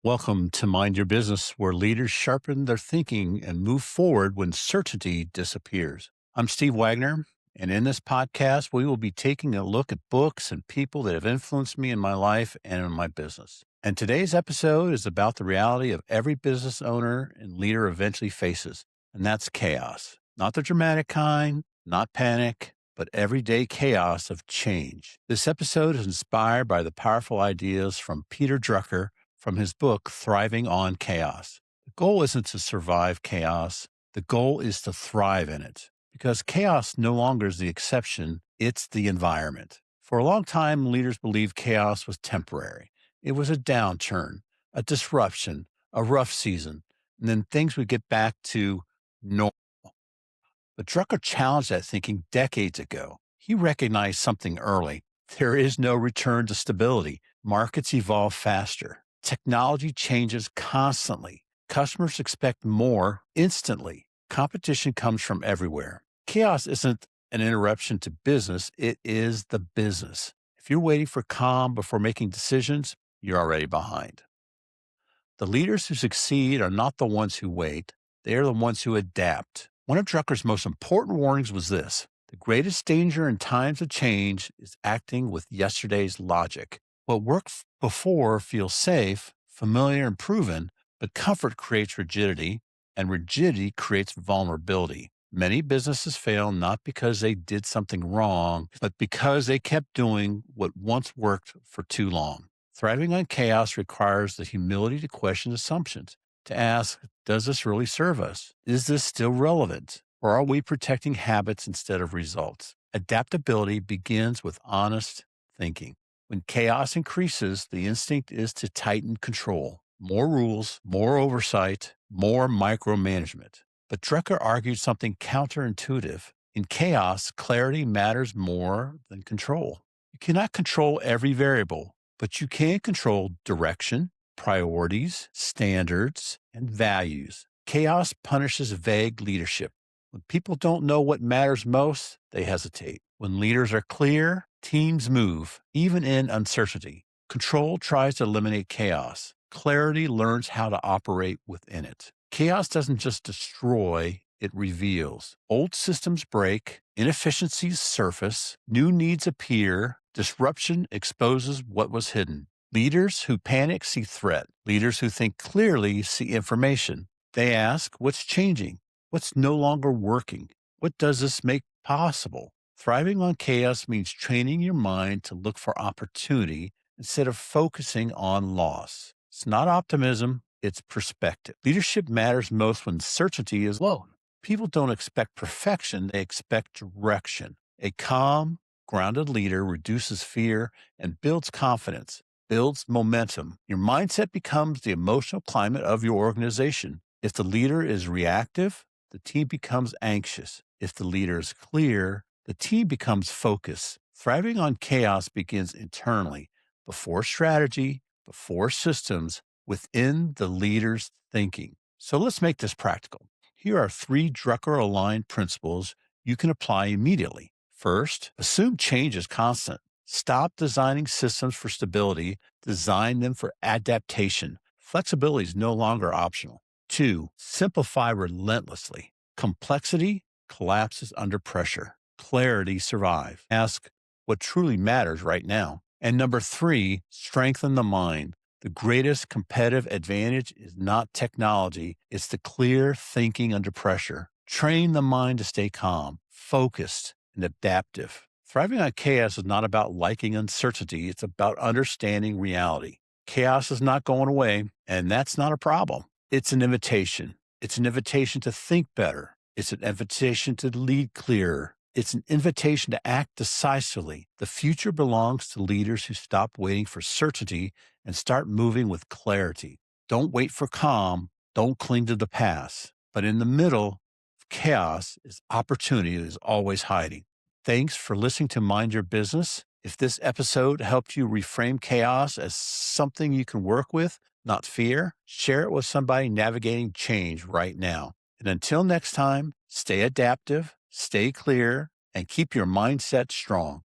Welcome to Mind Your Business, where leaders sharpen their thinking and move forward when certainty disappears. I'm Steve Wagner, and in this podcast, we will be taking a look at books and people that have influenced me in my life and in my business. And today's episode is about the reality of every business owner and leader eventually faces, and that's chaos. Not the dramatic kind, not panic, but everyday chaos of change. This episode is inspired by the powerful ideas from Peter Drucker from his book, Thriving on Chaos. The goal isn't to survive chaos. The goal is to thrive in it because chaos no longer is the exception. It's the environment. For a long time, leaders believed chaos was temporary. It was a downturn, a disruption, a rough season, and then things would get back to normal. But Drucker challenged that thinking decades ago. He recognized something early. There is no return to stability. Markets evolve faster. Technology changes constantly. Customers expect more instantly. Competition comes from everywhere. Chaos isn't an interruption to business, it is the business. If you're waiting for calm before making decisions, you're already behind. The leaders who succeed are not the ones who wait, they are the ones who adapt. One of Drucker's most important warnings was this: the greatest danger in times of change is acting with yesterday's logic. What worked before feels safe, familiar, and proven, but comfort creates rigidity, and rigidity creates vulnerability. Many businesses fail not because they did something wrong, but because they kept doing what once worked for too long. Thriving on chaos requires the humility to question assumptions, to ask, does this really serve us? Is this still relevant? Or are we protecting habits instead of results? Adaptability begins with honest thinking. When chaos increases, the instinct is to tighten control. More rules, more oversight, more micromanagement. But Drucker argued something counterintuitive. In chaos, clarity matters more than control. You cannot control every variable, but you can control direction, priorities, standards, and values. Chaos punishes vague leadership. When people don't know what matters most, they hesitate. When leaders are clear, teams move, even in uncertainty. Control tries to eliminate chaos. Clarity learns how to operate within it. Chaos doesn't just destroy, it reveals. Old systems break, inefficiencies surface, new needs appear, disruption exposes what was hidden. Leaders who panic see threat. Leaders who think clearly see information. They ask, what's changing? What's no longer working? What does this make possible? Thriving on chaos means training your mind to look for opportunity instead of focusing on loss. It's not optimism, it's perspective. Leadership matters most when certainty is low. People don't expect perfection, they expect direction. A calm, grounded leader reduces fear and builds confidence, builds momentum. Your mindset becomes the emotional climate of your organization. If the leader is reactive, the team becomes anxious. If the leader is clear, the team becomes focused. Thriving on chaos begins internally, before strategy, before systems, within the leader's thinking. So let's make this practical. Here are 3 Drucker-aligned principles you can apply immediately. First, assume change is constant. Stop designing systems for stability, design them for adaptation. Flexibility is no longer optional. 2, simplify relentlessly. Complexity collapses under pressure. Clarity survives. Ask what truly matters right now. And number 3, strengthen the mind. The greatest competitive advantage is not technology, it's the clear thinking under pressure. Train the mind to stay calm, focused, and adaptive. Thriving on chaos is not about liking uncertainty, it's about understanding reality. Chaos is not going away, and that's not a problem. It's an invitation. It's an invitation to think better. It's an invitation to lead clearer. It's an invitation to act decisively. The future belongs to leaders who stop waiting for certainty and start moving with clarity. Don't wait for calm. Don't cling to the past. But in the middle of chaos is opportunity that is always hiding. Thanks for listening to Mind Your Business. If this episode helped you reframe chaos as something you can work with, not fear, share it with somebody navigating change right now. And until next time, stay adaptive, stay clear, and keep your mindset strong.